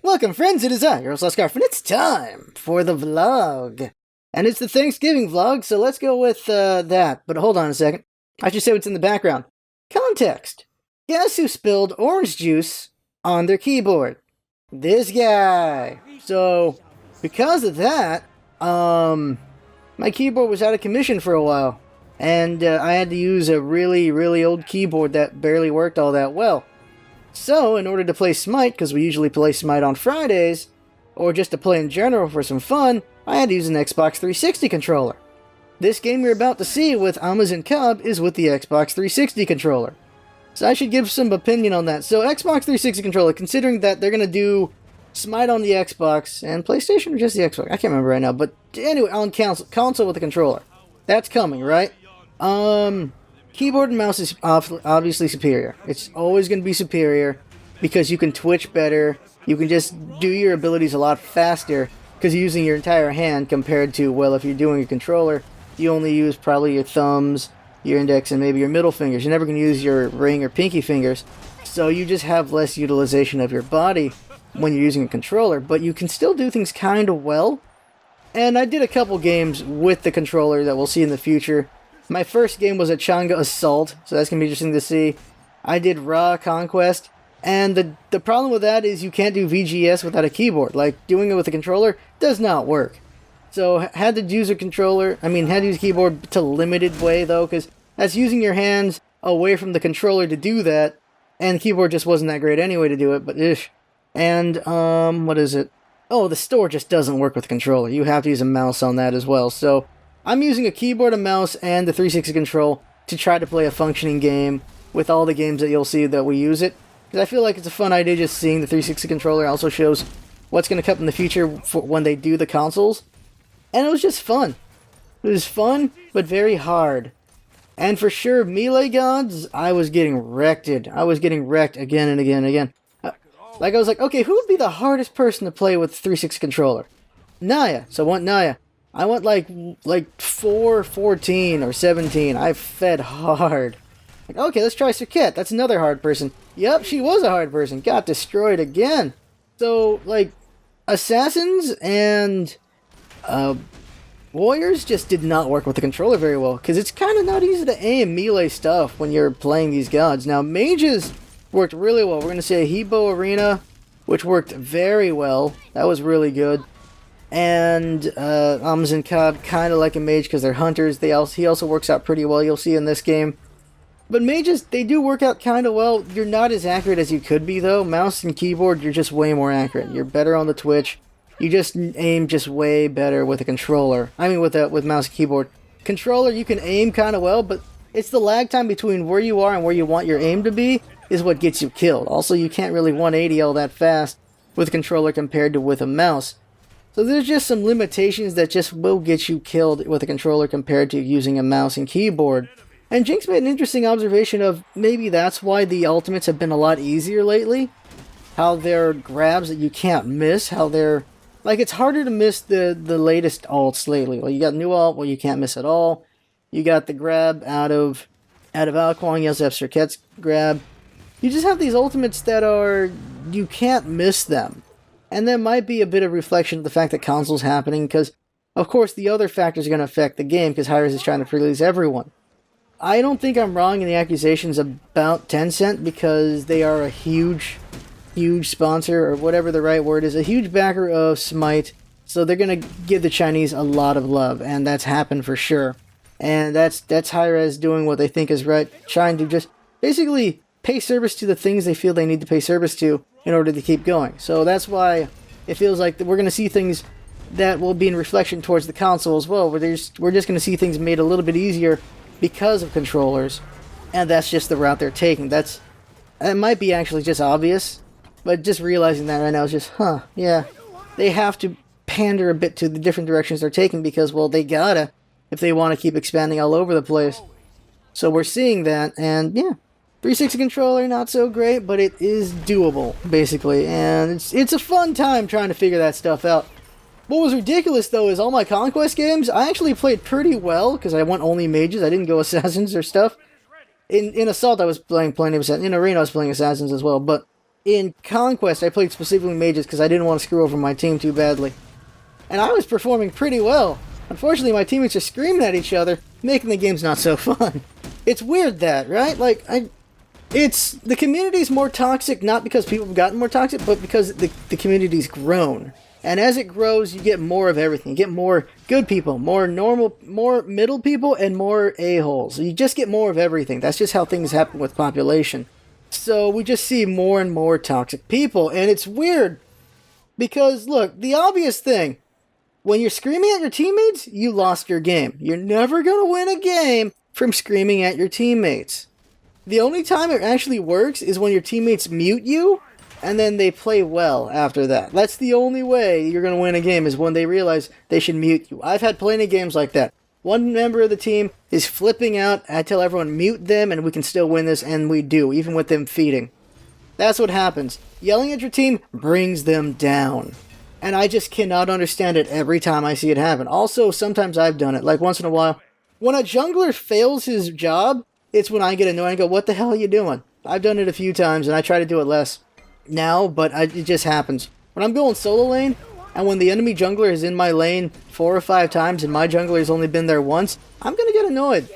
Welcome, friends, it is I, your host, Scarf, and it's time for the vlog. And it's the Thanksgiving vlog, so let's go with that. But hold on a second. I should say what's in the background. Context. Guess who spilled orange juice on their keyboard? This guy. So, because of that, my keyboard was out of commission for a while. And I had to use a really, really old keyboard that barely worked all that well. So, in order to play Smite, because we usually play Smite on Fridays, or just to play in general for some fun, I had to use an Xbox 360 controller. This game you're about to see with Amazon Cub is with the Xbox 360 controller. So I should give some opinion on that. So Xbox 360 controller, considering that they're going to do Smite on the Xbox, and PlayStation or just the Xbox, I can't remember right now, but anyway, on console with the controller. That's coming, right? Keyboard and mouse is obviously superior. It's always going to be superior because you can twitch better. You can just do your abilities a lot faster because you're using your entire hand compared to, well, if you're doing a controller, you only use probably your thumbs, your index, and maybe your middle fingers. You're never going to use your ring or pinky fingers, so you just have less utilization of your body when you're using a controller, but you can still do things kind of well. And I did a couple games with the controller that we'll see in the future. My first game was a Changa Assault, so that's going to be interesting to see. I did Raw Conquest, and the problem with that is you can't do VGS without a keyboard. Like, doing it with a controller does not work. So, had to use a keyboard to limited way, though, because that's using your hands away from the controller to do that, and the keyboard just wasn't that great anyway to do it, but ish. And, what is it? Oh, the store just doesn't work with the controller. You have to use a mouse on that as well, so I'm using a keyboard, a mouse, and the 360 control to try to play a functioning game with all the games that you'll see that we use it. Because I feel like it's a fun idea just seeing the 360 controller. Also shows what's going to come in the future for when they do the consoles. And it was just fun. It was fun, but very hard. And for sure, Melee Gods, I was getting wrecked. I was getting wrecked again and again and again. I was like, okay, who would be the hardest person to play with the 360 controller? Naya. So I want Naya. I went like 4-14 or 17. I fed hard. Like, okay, let's try Serket. That's another hard person. Yep, she was a hard person. Got destroyed again. So, like, Assassins and Warriors just did not work with the controller very well. Because it's kind of not easy to aim melee stuff when you're playing these gods. Now, Mages worked really well. We're going to say a Hebo Arena, which worked very well. That was really good. And Amazon Cobb, kind of like a mage because they're hunters. He also works out pretty well, you'll see in this game. But mages, they do work out kind of well. You're not as accurate as you could be, though. Mouse and keyboard, you're just way more accurate. You're better on the twitch. You just aim just way better with a controller. I mean, with mouse and keyboard. Controller, you can aim kind of well, but it's the lag time between where you are and where you want your aim to be is what gets you killed. Also, you can't really 180 all that fast with a controller compared to with a mouse. So there's just some limitations that just will get you killed with a controller compared to using a mouse and keyboard. And Jinx made an interesting observation of maybe that's why the ultimates have been a lot easier lately. How they're grabs that you can't miss, how they're like it's harder to miss the latest alts lately. Well, you got new alt, well you can't miss at all. You got the grab out of Alquang, you also have Serket's grab. You just have these ultimates that are you can't miss them. And that might be a bit of reflection of the fact that console's happening, because, of course, the other factors are going to affect the game, because Hi-Rez is trying to pre-release everyone. I don't think I'm wrong in the accusations about Tencent, because they are a huge sponsor, or whatever the right word is, a huge backer of Smite, so they're going to give the Chinese a lot of love, and that's happened for sure. And that's Hi-Rez doing what they think is right, trying to just basically pay service to the things they feel they need to pay service to in order to keep going. So that's why it feels like we're going to see things that will be in reflection towards the console as well, where we're just going to see things made a little bit easier because of controllers, and that's just the route they're taking. It might be actually just obvious, but just realizing that right now is just, yeah, they have to pander a bit to the different directions they're taking because, well, they gotta if they want to keep expanding all over the place. So we're seeing that, and yeah. 360 controller, not so great, but it is doable, basically, and it's a fun time trying to figure that stuff out. What was ridiculous, though, is all my Conquest games, I actually played pretty well, because I went only mages, I didn't go assassins or stuff. In Assault, I was playing plenty of assassins. In Arena, I was playing assassins as well, but in Conquest, I played specifically mages because I didn't want to screw over my team too badly. And I was performing pretty well. Unfortunately, my teammates are screaming at each other, making the games not so fun. It's weird that, right? Like, the community's more toxic, not because people have gotten more toxic, but because the community's grown. And as it grows, you get more of everything. You get more good people, more normal, more middle people, and more a-holes. You just get more of everything. That's just how things happen with population. So we just see more and more toxic people, and it's weird. Because, look, the obvious thing, when you're screaming at your teammates, you lost your game. You're never going to win a game from screaming at your teammates. The only time it actually works is when your teammates mute you, and then they play well after that. That's the only way you're going to win a game, is when they realize they should mute you. I've had plenty of games like that. One member of the team is flipping out, I tell everyone mute them, and we can still win this, and we do, even with them feeding. That's what happens. Yelling at your team brings them down. And I just cannot understand it every time I see it happen. Also, sometimes I've done it, like once in a while. When a jungler fails his job, it's when I get annoyed and go, what the hell are you doing? I've done it a few times, and I try to do it less now, but it just happens. When I'm going solo lane, and when the enemy jungler is in my lane 4 or 5 times, and my jungler has only been there once, I'm going to get annoyed.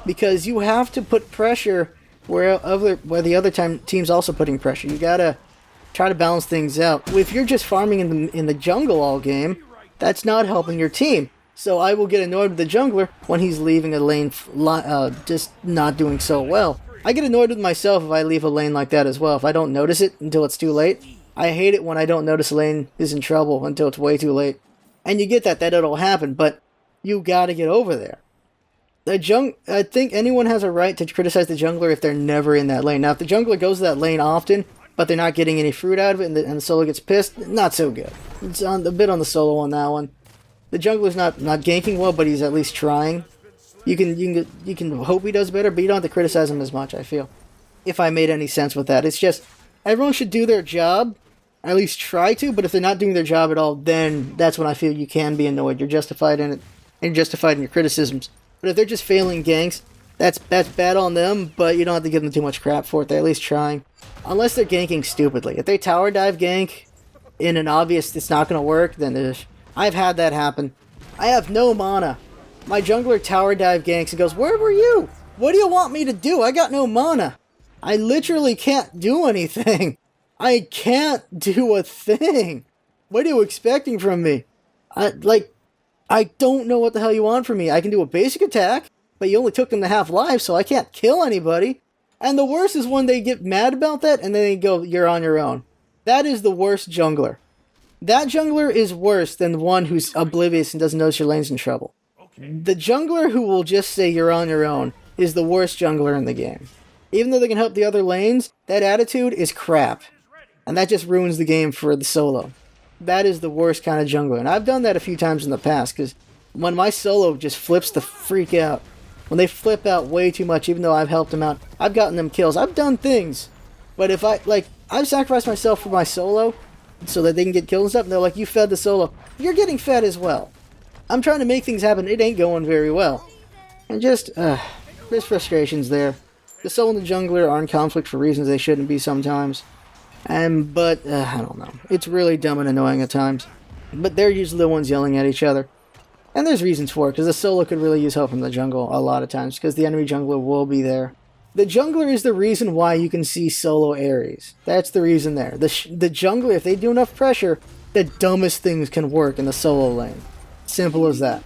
Because you have to put pressure where the other team's also putting pressure. You gotta try to balance things out. If you're just farming in the jungle all game, that's not helping your team. So I will get annoyed with the jungler when he's leaving a lane just not doing so well. I get annoyed with myself if I leave a lane like that as well, if I don't notice it until it's too late. I hate it when I don't notice a lane is in trouble until it's way too late. And you get that it'll happen, but you gotta get over there. I think anyone has a right to criticize the jungler if they're never in that lane. Now, if the jungler goes to that lane often, but they're not getting any fruit out of it, and the solo gets pissed, not so good. It's a bit on the solo on that one. The jungler's not ganking well, but he's at least trying. You can hope he does better, but you don't have to criticize him as much, I feel. If I made any sense with that. It's just, everyone should do their job, at least try to, but if they're not doing their job at all, then that's when I feel you can be annoyed. You're justified in it, and you're justified in your criticisms. But if they're just failing ganks, that's bad on them, but you don't have to give them too much crap for it. They're at least trying. Unless they're ganking stupidly. If they tower dive gank in an obvious it's not going to work, then I've had that happen. I have no mana. My jungler tower dive ganks and goes, where were you? What do you want me to do? I got no mana. I literally can't do anything. I can't do a thing. What are you expecting from me? I don't know what the hell you want from me. I can do a basic attack, but you only took them to half life, so I can't kill anybody. And the worst is when they get mad about that, and then they go, you're on your own. That is the worst jungler. That jungler is worse than the one who's oblivious and doesn't notice your lane's in trouble. The jungler who will just say you're on your own is the worst jungler in the game. Even though they can help the other lanes, that attitude is crap. And that just ruins the game for the solo. That is the worst kind of jungler. And I've done that a few times in the past, because when my solo just flips the freak out, when they flip out way too much, even though I've helped them out, I've gotten them kills. I've done things. But if I've sacrificed myself for my solo so that they can get kills and stuff, and they're like, you fed the solo. You're getting fed as well. I'm trying to make things happen. It ain't going very well. And just, there's frustrations there. The solo and the jungler are in conflict for reasons they shouldn't be sometimes. But I don't know. It's really dumb and annoying at times. But they're usually the ones yelling at each other. And there's reasons for it, because the solo could really use help from the jungle a lot of times, because the enemy jungler will be there. The jungler is the reason why you can see solo Ares. That's the reason there. The jungler, if they do enough pressure, the dumbest things can work in the solo lane. Simple as that.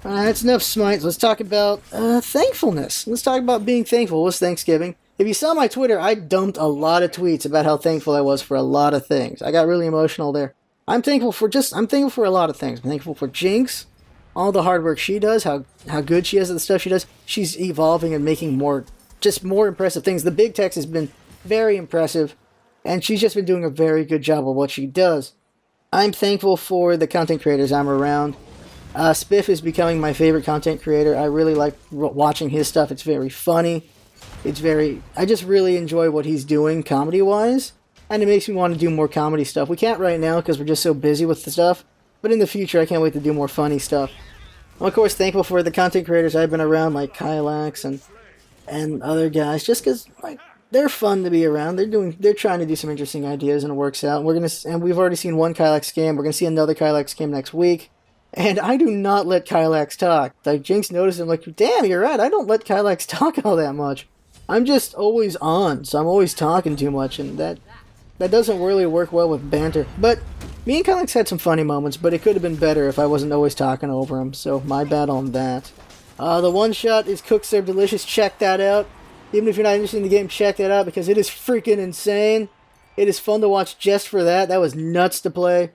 That's enough Smite. Let's talk about thankfulness. Let's talk about being thankful. It was Thanksgiving. If you saw my Twitter, I dumped a lot of tweets about how thankful I was for a lot of things. I got really emotional there. I'm thankful for a lot of things. I'm thankful for Jinx, all the hard work she does, how good she is at the stuff she does. She's evolving and making more impressive things. The big text has been very impressive, and she's just been doing a very good job of what she does. I'm thankful for the content creators I'm around. Spiff is becoming my favorite content creator. I really like watching his stuff. It's very funny. I just really enjoy what he's doing comedy-wise, and it makes me want to do more comedy stuff. We can't right now because we're just so busy with the stuff, but in the future I can't wait to do more funny stuff. I'm of course thankful for the content creators I've been around, like Kylax and other guys, just because they're fun to be around. They're trying to do some interesting ideas, and it works out. And we've already seen one Kylax game. We're gonna see another Kylax game next week. And I do not let Kylax talk. Like, Jinx noticed, I'm like, damn, you're right. I don't let Kylax talk all that much. I'm just always on, so I'm always talking too much, and that doesn't really work well with banter. But me and Kylax had some funny moments, but it could have been better if I wasn't always talking over him, so my bad on that. The one-shot is Cooked Served Delicious. Check that out. Even if you're not interested in the game, check that out, because it is freaking insane. It is fun to watch just for that. That was nuts to play.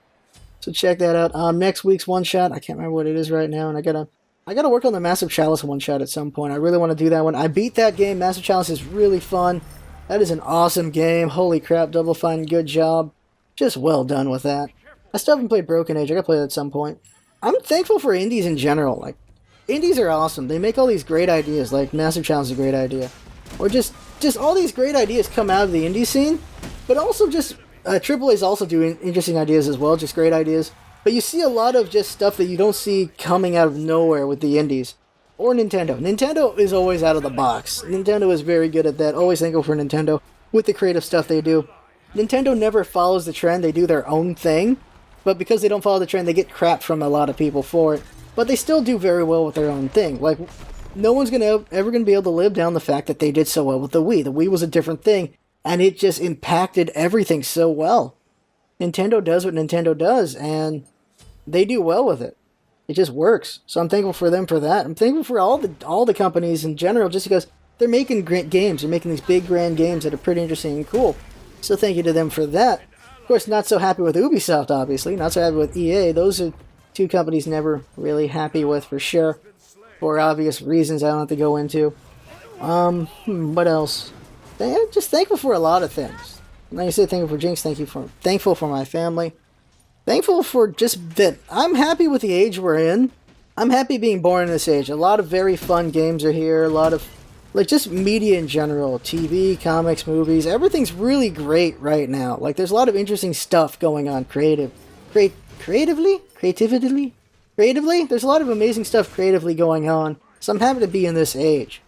So check that out. Next week's one-shot, I can't remember what it is right now, and I gotta work on the Massive Chalice one-shot at some point. I really want to do that one. I beat that game. Massive Chalice is really fun. That is an awesome game. Holy crap, Double Fine, good job. Just well done with that. I still haven't played Broken Age. I gotta play that at some point. I'm thankful for indies in general. Like, indies are awesome. They make all these great ideas, like Massive Challenge is a great idea. Or just all these great ideas come out of the indie scene, but also just AAA's also doing interesting ideas as well, just great ideas. But you see a lot of just stuff that you don't see coming out of nowhere with the indies. Or Nintendo. Nintendo is always out of the box. Nintendo is very good at that. Always thankful for Nintendo with the creative stuff they do. Nintendo never follows the trend. They do their own thing. But because they don't follow the trend, they get crap from a lot of people for it. But they still do very well with their own thing. Like, no one's ever going to be able to live down the fact that they did so well with the Wii. The Wii was a different thing, and it just impacted everything so well. Nintendo does what Nintendo does, and they do well with it. It just works. So I'm thankful for them for that. I'm thankful for all the companies in general, just because they're making great games. They're making these big, grand games that are pretty interesting and cool. So thank you to them for that. Of course, not so happy with Ubisoft, obviously. Not so happy with EA. Those are two companies never really happy with, for sure. For obvious reasons I don't have to go into. What else? Just thankful for a lot of things. Like I said, thankful for Jinx. Thankful for my family. Thankful for just that I'm happy with the age we're in. I'm happy being born in this age. A lot of very fun games are here. A lot of, like, just media in general. TV, comics, movies. Everything's really great right now. Like, there's a lot of interesting stuff going on creatively? There's a lot of amazing stuff creatively going on. So I'm happy to be in this age.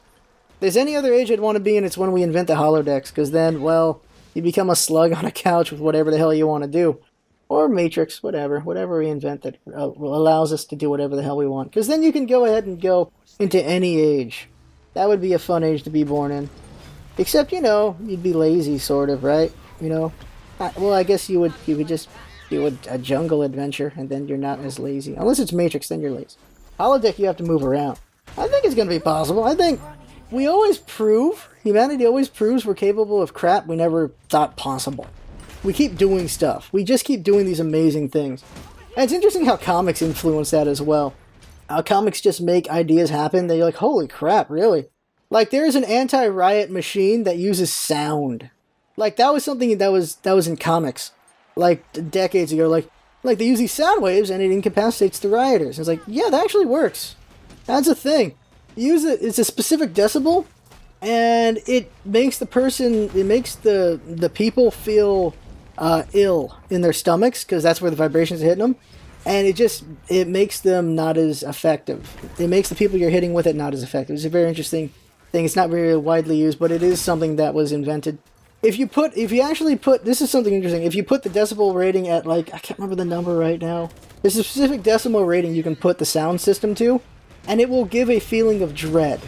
If there's any other age I'd want to be in, it's when we invent the holodecks. Because then, well, you become a slug on a couch with whatever the hell you want to do. Or Matrix, whatever we invent that allows us to do whatever the hell we want. Because then you can go ahead and go into any age. That would be a fun age to be born in. Except, you'd be lazy, sort of, right? Well, I guess you would just do a jungle adventure, and then you're not as lazy. Unless it's Matrix, then you're lazy. Holodeck, you have to move around. I think it's going to be possible. I think humanity always proves we're capable of crap we never thought possible. We keep doing stuff. We just keep doing these amazing things. And it's interesting how comics influence that as well. How comics just make ideas happen that you're like, holy crap, really? Like, there's an anti-riot machine that uses sound. Like, that was something that was in comics. Like, decades ago. Like they use these sound waves and it incapacitates the rioters. It's like, yeah, that actually works. That's a thing. It's a specific decibel, and it makes the people feel ill in their stomachs, because that's where the vibrations are hitting them, and it makes them not as effective. It makes the people you're hitting with it not as effective. It's a very interesting thing. It's not very widely used, but it is something that was invented. This is something interesting. If you put the decibel rating at, like, I can't remember the number right now. There's a specific decimal rating you can put the sound system to, and it will give a feeling of dread.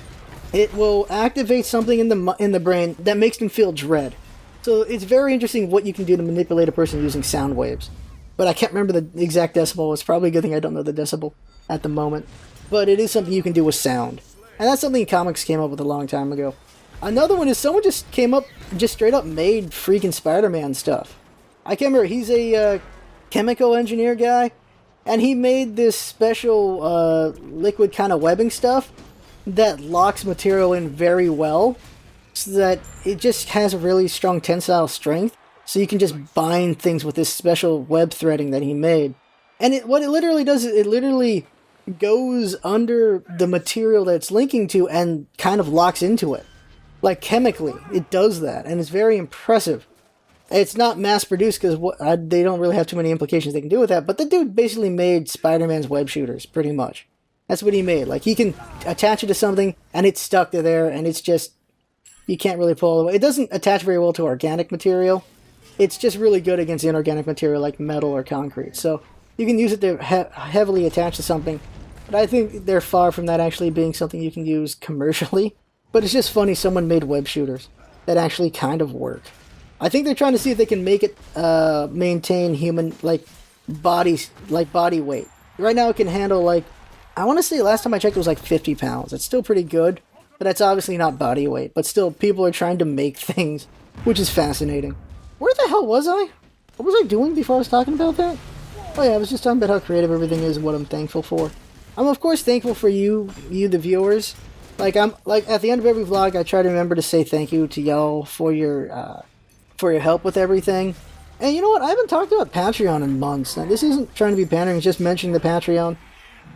It will activate something in the brain that makes them feel dread. So it's very interesting what you can do to manipulate a person using sound waves. But I can't remember the exact decibel. It's probably a good thing I don't know the decibel at the moment. But it is something you can do with sound. And that's something comics came up with a long time ago. Another one is someone just came up, just straight up made freaking Spider-Man stuff. I can't remember, he's a chemical engineer guy, and he made this special liquid kind of webbing stuff that locks material in very well, so that it just has a really strong tensile strength, so you can just bind things with this special web threading that he made. And what it literally does is it literally goes under the material that it's linking to and kind of locks into it. Like, chemically, it does that, and it's very impressive. It's not mass-produced because they don't really have too many implications they can do with that, but the dude basically made Spider-Man's web shooters, pretty much. That's what he made. Like, he can attach it to something, and it's stuck to there, and it's just you can't really pull away. It doesn't attach very well to organic material. It's just really good against inorganic material like metal or concrete. So you can use it to heavily attach to something. But I think they're far from that actually being something you can use commercially. But it's just funny someone made web shooters that actually kind of work. I think they're trying to see if they can make it maintain human body weight. Right now it can handle like, I want to say last time I checked it was like 50 pounds. It's still pretty good, but that's obviously not body weight. But still, people are trying to make things, which is fascinating. Where the hell was I? What was I doing before I was talking about that? Oh yeah, I was just talking about how creative everything is and what I'm thankful for. I'm of course thankful for you the viewers. Like at the end of every vlog, I try to remember to say thank you to y'all for your help with everything. And you know what? I haven't talked about Patreon in months. Now this isn't trying to be pandering, it's just mentioning the Patreon.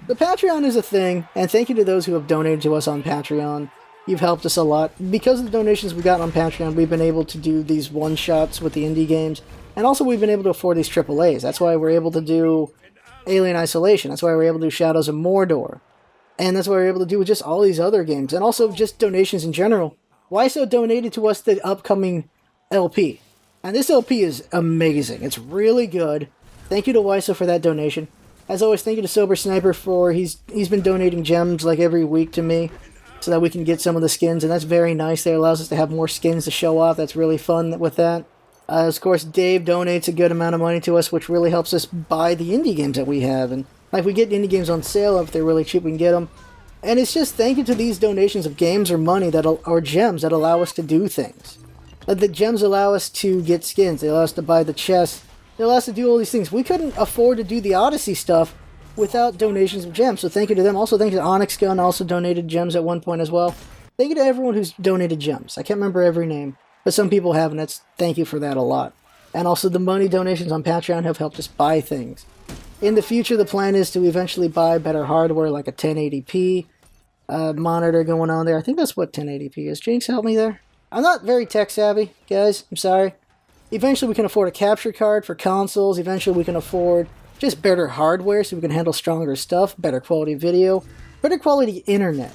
The Patreon is a thing, and thank you to those who have donated to us on Patreon. You've helped us a lot. Because of the donations we got on Patreon, we've been able to do these one-shots with the indie games, and also we've been able to afford these AAAs. That's why we're able to do Alien Isolation. That's why we're able to do Shadows of Mordor. And that's what we're able to do with just all these other games. And also just donations in general. Wyso donated to us the upcoming LP. And this LP is amazing. It's really good. Thank you to Wyso for that donation. As always, thank you to Sober Sniper for he's been donating gems like every week to me so that we can get some of the skins, and that's very nice. That allows us to have more skins to show off. That's really fun with that. Of course, Dave donates a good amount of money to us, which really helps us buy the indie games that we have. And like we get indie games on sale, if they're really cheap, we can get them. And it's just thank you to these donations of games or money or gems that allow us to do things. The gems allow us to get skins. They allow us to buy the chests. They allow us to do all these things. We couldn't afford to do the Odyssey stuff without donations of gems. So thank you to them. Also thank you to Onyx Gun, also donated gems at one point as well. Thank you to everyone who's donated gems. I can't remember every name, but some people have, and thank you for that a lot. And also the money donations on Patreon have helped us buy things. In the future, the plan is to eventually buy better hardware, like a 1080p monitor going on there. I think that's what 1080p is. Jinx, help me there. I'm not very tech savvy, guys. I'm sorry. Eventually, we can afford a capture card for consoles. Eventually, we can afford just better hardware so we can handle stronger stuff, better quality video, better quality internet.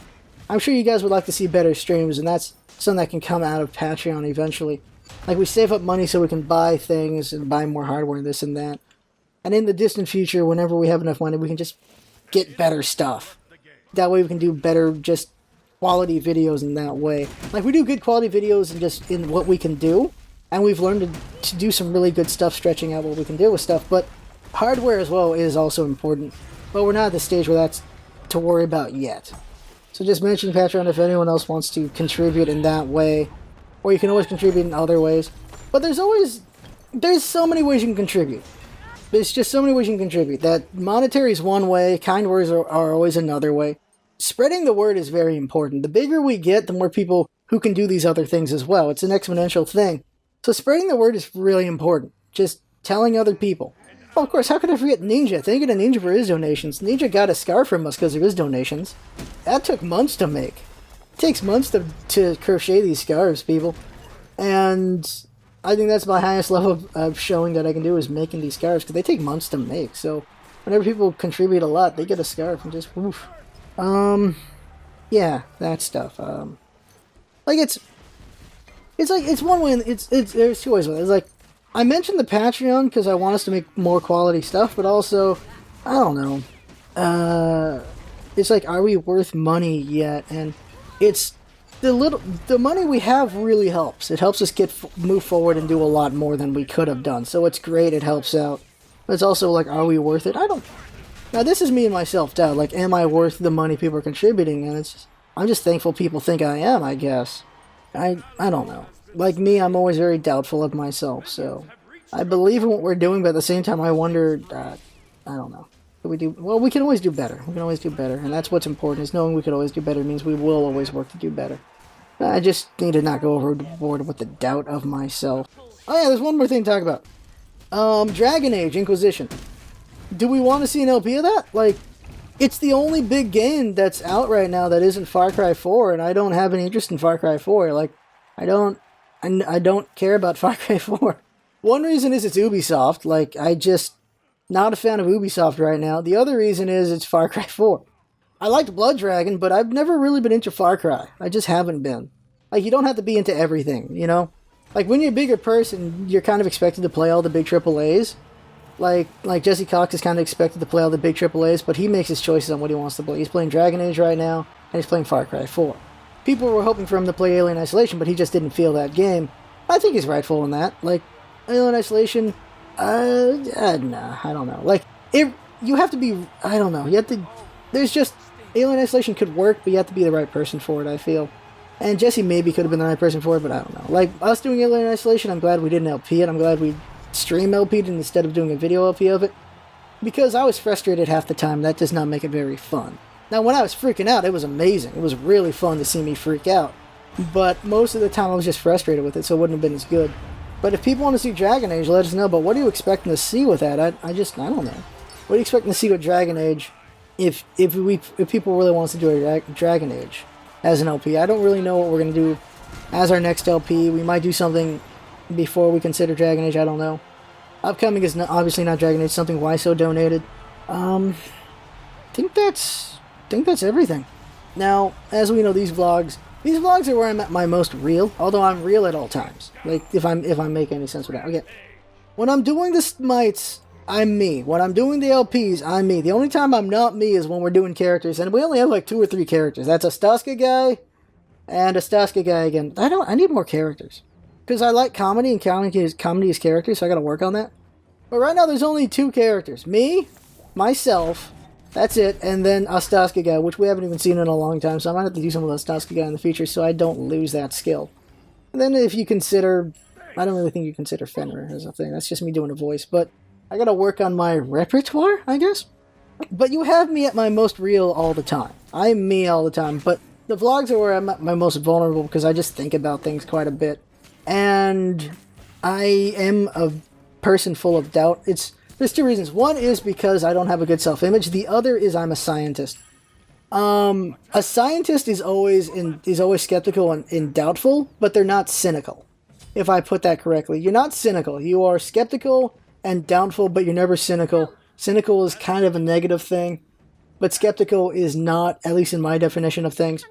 I'm sure you guys would like to see better streams, and that's something that can come out of Patreon eventually. Like, we save up money so we can buy things and buy more hardware, this and that. And in the distant future, whenever we have enough money, we can just get better stuff. That way we can do better, just quality videos in that way. Like, we do good quality videos in what we can do, and we've learned to do some really good stuff, stretching out what we can do with stuff, but hardware as well is also important. But we're not at the stage where that's to worry about yet. So just mention Patreon if anyone else wants to contribute in that way, or you can always contribute in other ways. But there's so many ways you can contribute. There's just so many ways you can contribute. That monetary is one way, kind words are always another way. Spreading the word is very important. The bigger we get, the more people who can do these other things as well. It's an exponential thing. So spreading the word is really important. Just telling other people. Oh, of course, how could I forget Ninja? Thank you to Ninja for his donations. Ninja got a scarf from us because of his donations. That took months to make. It takes months to crochet these scarves, people. And I think that's my highest level of showing that I can do is making these scarves, because they take months to make. So whenever people contribute a lot, they get a scarf and just woof. Yeah, that stuff. Like it's one way. There's two ways with it. It's like, I mentioned the Patreon because I want us to make more quality stuff, but also, I don't know. It's like, are we worth money yet? And it's the money we have really helps. It helps us move forward and do a lot more than we could have done. So it's great. It helps out. But it's also like, are we worth it? I don't. Now this is me and my self-doubt. Like, am I worth the money people are contributing? And I'm just thankful people think I am, I guess. I don't know. Like me, I'm always very doubtful of myself, so I believe in what we're doing, but at the same time, I wonder, I don't know. We can always do better. We can always do better, and that's what's important, is knowing we could always do better means we will always work to do better. I just need to not go overboard with the doubt of myself. Oh yeah, there's one more thing to talk about. Dragon Age Inquisition. Do we want to see an LP of that? Like, it's the only big game that's out right now that isn't Far Cry 4, and I don't have any interest in Far Cry 4. Like, I don't care about Far Cry 4. One reason is it's Ubisoft. Like, I just not a fan of Ubisoft right now. The other reason is it's Far Cry 4. I liked Blood Dragon, but I've never really been into Far Cry. I just haven't been. Like, you don't have to be into everything, you know? Like, when you're a bigger person, you're kind of expected to play all the big AAAs. Like Jesse Cox is kind of expected to play all the big AAAs, but he makes his choices on what he wants to play. He's playing Dragon Age right now, and he's playing Far Cry 4. People were hoping for him to play Alien Isolation, but he just didn't feel that game. I think he's rightful in that. Like, Alien Isolation, nah, I don't know. Like, you have to be, I don't know, Alien Isolation could work, but you have to be the right person for it, I feel. And Jesse maybe could have been the right person for it, but I don't know. Like, us doing Alien Isolation, I'm glad we didn't LP it. I'm glad we stream LP'd instead of doing a video LP of it. Because I was frustrated half the time. That does not make it very fun. Now, when I was freaking out, it was amazing. It was really fun to see me freak out. But most of the time, I was just frustrated with it, so it wouldn't have been as good. But if people want to see Dragon Age, let us know. But what are you expecting to see with that? I don't know. What are you expecting to see with Dragon Age if people really want us to do a Dragon Age as an LP? I don't really know what we're going to do as our next LP. We might do something before we consider Dragon Age, I don't know. Upcoming is obviously not Dragon Age, something YSO donated. I think that's everything. Now, as we know, these vlogs are where I'm at my most real, although I'm real at all times. Like, if I'm making any sense with that. Okay. When I'm doing the Smites, I'm me. When I'm doing the LPs, I'm me. The only time I'm not me is when we're doing characters, and we only have like 2 or 3 characters. That's a Staska guy, and a Staska guy again. I need more characters. Because I like comedy, and comedy is characters, so I gotta work on that. But right now, there's only 2 characters. Me, myself, that's it, and then a Staska guy, which we haven't even seen in a long time, so I might have to do some of the Staska guy in the future so I don't lose that skill. And then if you consider... I don't really think you consider Fenrir as a thing. That's just me doing a voice, but I gotta work on my repertoire, I guess? But you have me at my most real all the time. I'm me all the time, but the vlogs are where I'm at my most vulnerable because I just think about things quite a bit. And I am a person full of doubt. There's 2 reasons. One is because I don't have a good self-image. The other is I'm a scientist. A scientist is always skeptical and doubtful, but they're not cynical. If I put that correctly. You're not cynical. You are skeptical and doubtful, but you're never cynical. Cynical is kind of a negative thing, but skeptical is not, at least in my definition of things.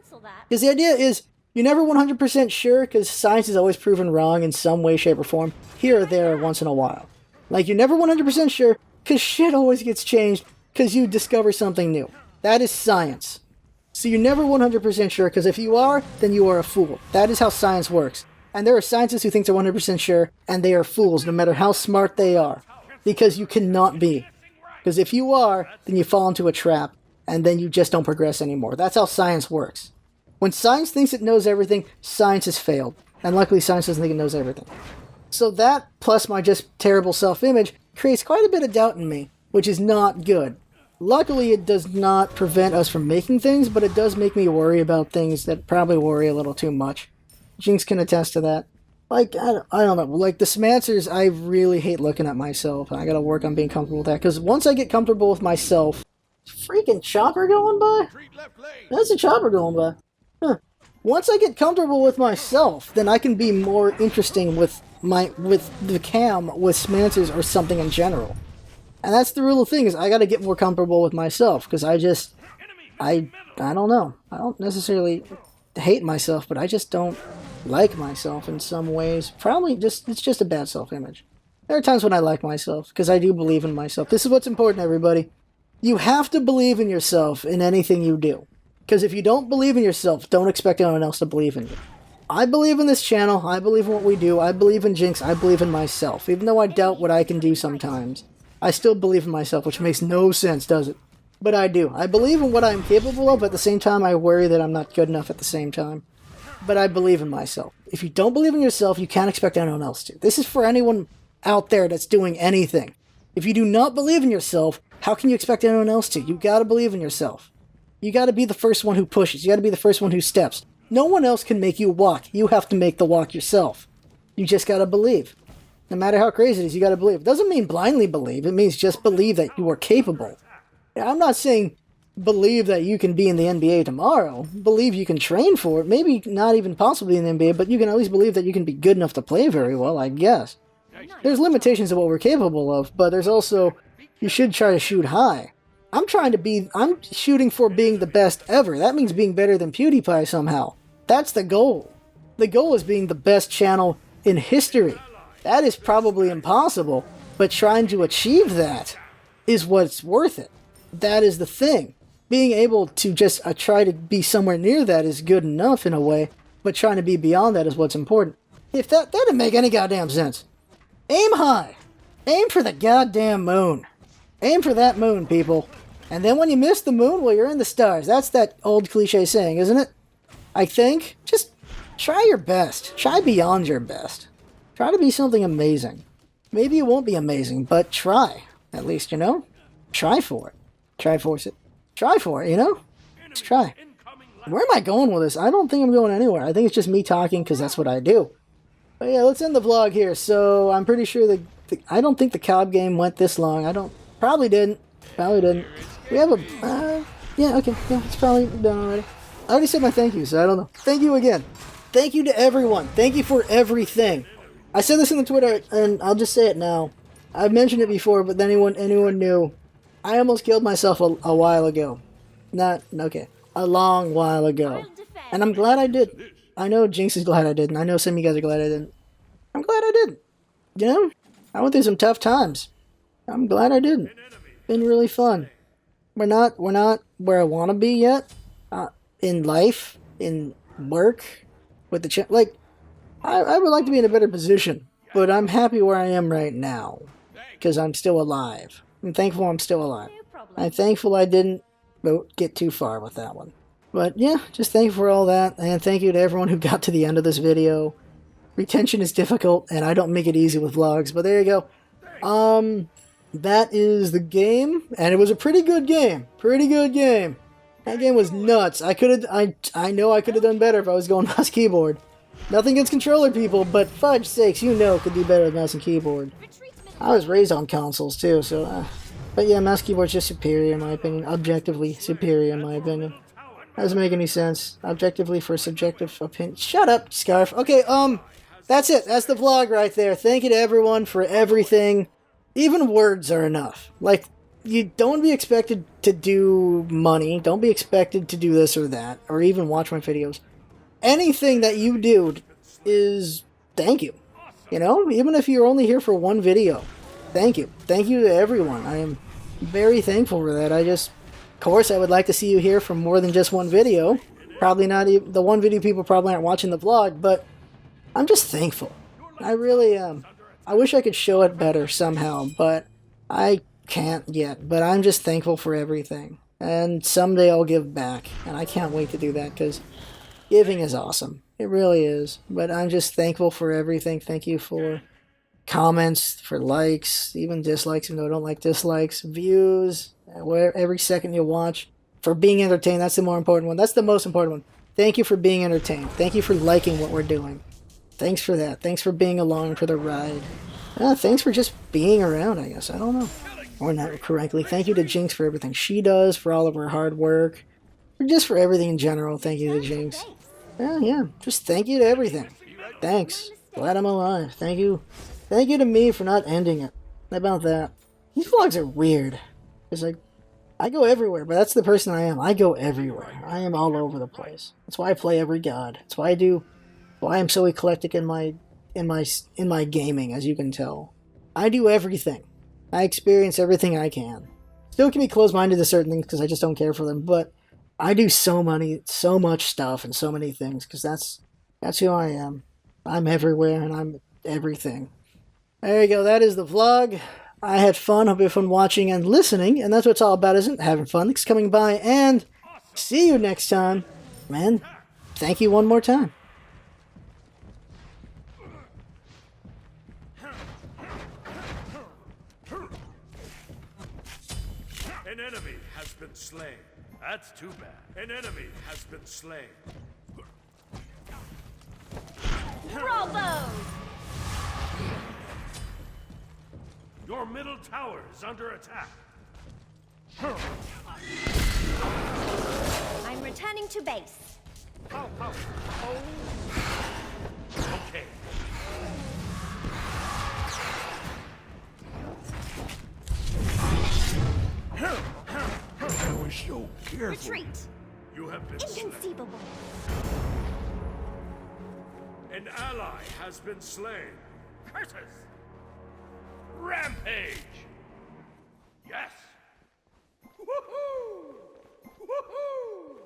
Because the idea is, you're never 100% sure, because science is always proven wrong in some way, shape, or form, here or there, once in a while. Like, you're never 100% sure, because shit always gets changed, because you discover something new. That is science. So you're never 100% sure, because if you are, then you are a fool. That is how science works. And there are scientists who think they're 100% sure, and they are fools, no matter how smart they are. Because you cannot be. Because if you are, then you fall into a trap, and then you just don't progress anymore. That's how science works. When science thinks it knows everything, science has failed. And luckily, science doesn't think it knows everything. So that, plus my just terrible self-image, creates quite a bit of doubt in me, which is not good. Luckily, it does not prevent us from making things, but it does make me worry about things that probably worry a little too much. Jinx can attest to that. Like, I don't know. Like, the Smancers, I really hate looking at myself. I gotta work on being comfortable with that. Because once I get comfortable with myself... Freaking chopper going by? That's a chopper going by. Huh. Once I get comfortable with myself, then I can be more interesting with the cam, with Smancers, or something in general. And that's the real thing, is I gotta get more comfortable with myself. Because I don't know. I don't necessarily hate myself, but I just don't like myself in some ways. Probably it's just a bad self-image. There are times when I like myself, because I do believe in myself. This is what's important, everybody. You have to believe in yourself in anything you do. Because if you don't believe in yourself, don't expect anyone else to believe in you. I believe in this channel, I believe in what we do, I believe in Jinx, I believe in myself. Even though I doubt what I can do sometimes, I still believe in myself, which makes no sense, does it? But I do. I believe in what I'm capable of, but at the same time I worry that I'm not good enough at the same time. But I believe in myself. If you don't believe in yourself, you can't expect anyone else to. This is for anyone out there that's doing anything. If you do not believe in yourself, how can you expect anyone else to? You gotta believe in yourself. You gotta be the first one who pushes. You gotta be the first one who steps. No one else can make you walk. You have to make the walk yourself. You just gotta believe. No matter how crazy it is, you gotta believe. It doesn't mean blindly believe. It means just believe that you are capable. I'm not saying believe that you can be in the NBA tomorrow. Believe you can train for it. Maybe not even possibly in the NBA, but you can at least believe that you can be good enough to play very well, I guess. There's limitations of what we're capable of, but there's also, you should try to shoot high. I'm shooting for being the best ever. That means being better than PewDiePie somehow. That's the goal. The goal is being the best channel in history. That is probably impossible, but trying to achieve that is what's worth it. That is the thing. Being able to just try to be somewhere near that is good enough in a way, but trying to be beyond that is what's important. If that didn't make any goddamn sense. Aim high. Aim for the goddamn moon. Aim for that moon, people. And then when you miss the moon, well, you're in the stars. That's that old cliche saying, isn't it? I think. Just try your best. Try beyond your best. Try to be something amazing. Maybe it won't be amazing, but try. At least, you know? Try for it. Try force it. Try for it, you know? Just try. Where am I going with this? I don't think I'm going anywhere. I think it's just me talking because that's what I do. But yeah, let's end the vlog here. So I'm pretty sure I don't think the Cobb game went this long. Probably didn't. We have a, yeah, okay. Yeah, it's probably done already. I already said my thank you, so I don't know. Thank you again. Thank you to everyone. Thank you for everything. I said this in the Twitter, and I'll just say it now. I've mentioned it before, but anyone knew. I almost killed myself a while ago. A long while ago. And I'm glad I did. I know Jinx is glad I didn't. I know some of you guys are glad I didn't. I'm glad I didn't. You know? I went through some tough times. I'm glad I didn't. Been really fun. We're not where I want to be yet. In life, in work, with the like, I would like to be in a better position, but I'm happy where I am right now, because I'm still alive. I'm thankful I'm still alive. I'm thankful I didn't get too far with that one. But yeah, just thankful for all that, and thank you to everyone who got to the end of this video. Retention is difficult, and I don't make it easy with vlogs, but there you go. That is the game, and it was a pretty good game. Pretty good game. That game was nuts. I know I could have done better if I was going mouse keyboard. Nothing against controller people, but fudge sakes, you know could do better with mouse and keyboard. I was raised on consoles too, so but yeah, mouse keyboard's just superior in my opinion. Objectively superior in my opinion. Doesn't make any sense. Objectively for subjective opinion. Shut up, Scarf. Okay, that's it. That's the vlog right there. Thank you to everyone for everything. Even words are enough. Like, you don't be expected to do money. Don't be expected to do this or that, or even watch my videos. Anything that you do is thank you. You know, even if you're only here for one video, thank you. Thank you to everyone. I am very thankful for that. Of course, I would like to see you here for more than just one video. Probably not even, the one video people probably aren't watching the vlog, but I'm just thankful. I really am. I wish I could show it better somehow, but I can't yet. But I'm just thankful for everything. And someday I'll give back. And I can't wait to do that because giving is awesome. It really is. But I'm just thankful for everything. Thank you for comments, for likes, even dislikes, even though I don't like dislikes, views, every second you watch, for being entertained. That's the more important one. That's the most important one. Thank you for being entertained. Thank you for liking what we're doing. Thanks for that. Thanks for being along for the ride. Thanks for just being around, I guess. I don't know. Or not correctly. Thank you to Jinx for everything she does, for all of her hard work. Or just for everything in general. Thank you to Jinx. Yeah. Just thank you to everything. Thanks. Glad I'm alive. Thank you. Thank you to me for not ending it. How about that? These vlogs are weird. It's like, I go everywhere, but that's the person I am. I go everywhere. I am all over the place. That's why I play every god. That's why why I'm so eclectic in my gaming, as you can tell. I do everything. I experience everything I can. Still can be closed-minded to certain things because I just don't care for them, but I do so much stuff and so many things because that's who I am. I'm everywhere and I'm everything. There you go. That is the vlog. I had fun. Hope you had fun watching and listening, and that's what it's all about, isn't it? Having fun. Thanks for coming by, and see you next time. Man, thank you one more time. An enemy has been slain. That's too bad. An enemy has been slain. Bravo! Your middle tower is under attack. I'm returning to base. Oh. Okay. I was so careful. Retreat. You have been slain. Inconceivable. An ally has been slain. Curses! Rampage! Yes! Woohoo! Woohoo!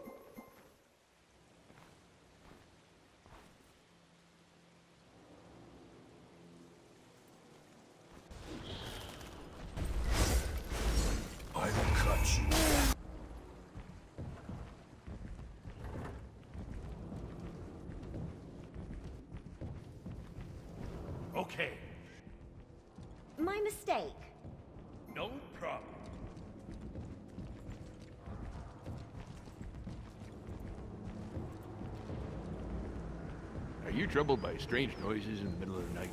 I will cut you. Okay, My mistake. no problem. Are you troubled by strange noises in the middle of the night?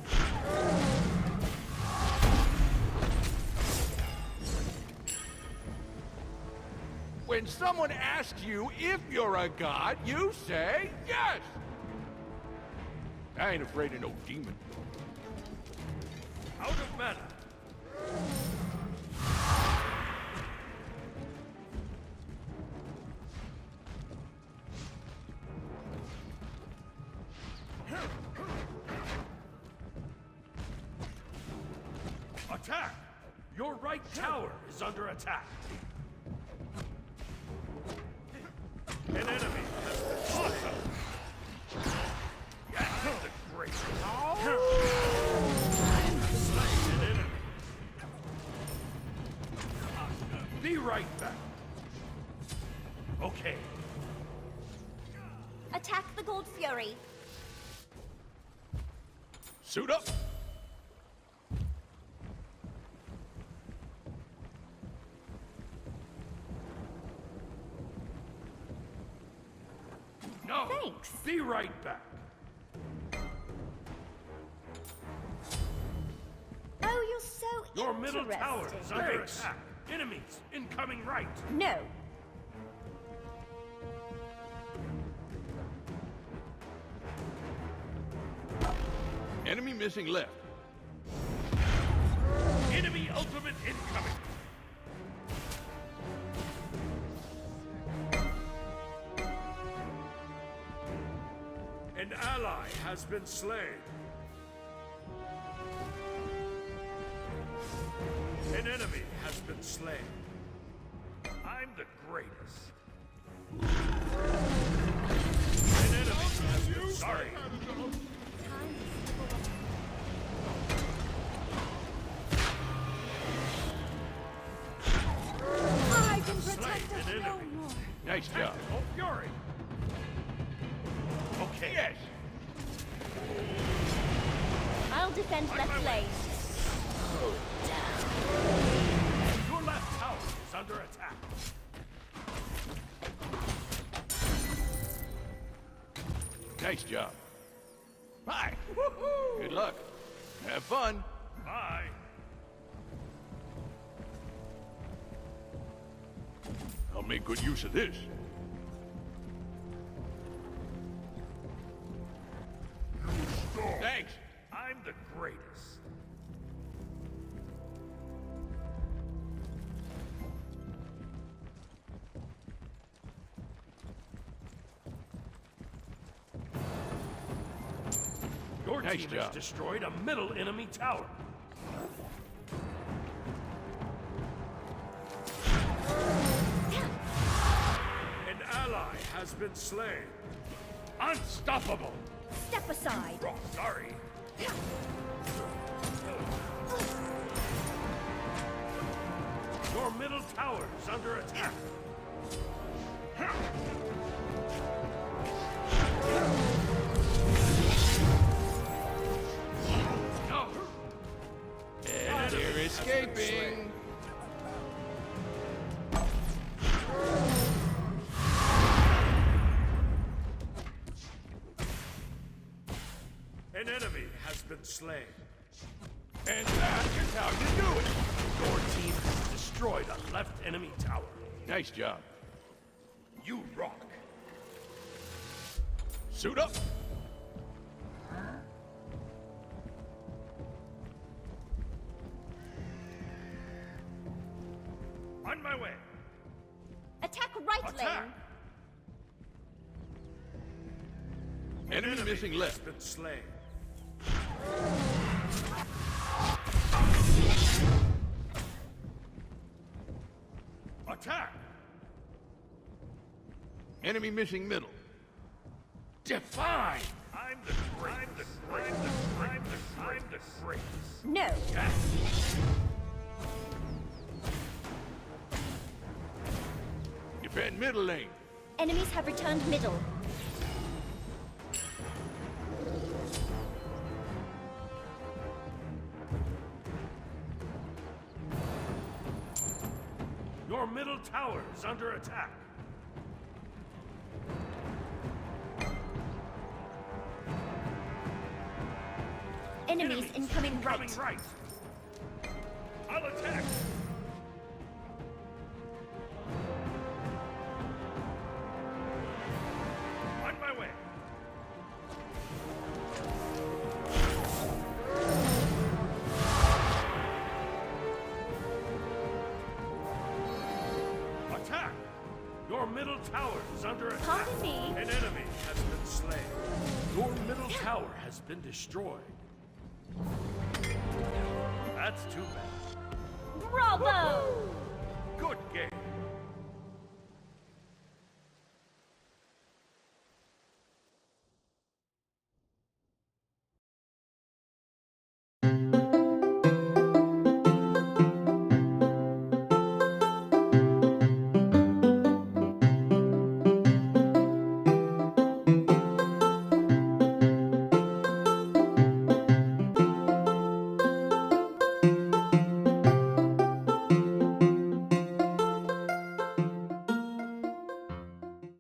When someone asks you if you're a god, you say yes! I ain't afraid of no demon. Out of mana. Attack! Your right tower is under attack. An enemy has been awesome. Yes, the great. Slain an enemy. Be right back. Okay. Attack the Gold Fury. Suit up! No. Thanks. Be right back. Oh, you're so Your middle tower is interesting. under attack. Enemies incoming right. No. Enemy missing left. Enemy ultimate incoming. An ally has been slain. An enemy has been slain. I'm the greatest. An enemy has been sorry. I can Slain protect us an no enemy. more. Nice job. Tactical fury. Okay. Yes! I'll defend On left my way. lane. Your left tower is under attack. Nice job. Hi! Woohoo! Good luck. Have fun. Bye. I'll make good use of this. Thanks. I'm the greatest. Your Nice team job. has destroyed a middle enemy tower. An ally has been slain. Unstoppable. Step aside. Wrong, sorry. Your middle tower is under attack. No. And they're escaping. An enemy has been slain. And that is how you do it. Your team has destroyed a left enemy tower. Nice job. You rock. Suit up. On my way. Attack right Attack. lane. Enemy missing has left. been slain. Attack! Enemy missing middle. Define! I'm the greatest. I'm the greatest. No. Yes. Defend middle lane. Enemies have returned middle. Your middle tower is under attack. Enemies incoming right. right. I'll attack. On my way. Attack! Your middle tower is under attack. Pardon me. An enemy has been slain. Your middle tower has been destroyed. That's too bad. Bravo! Good game.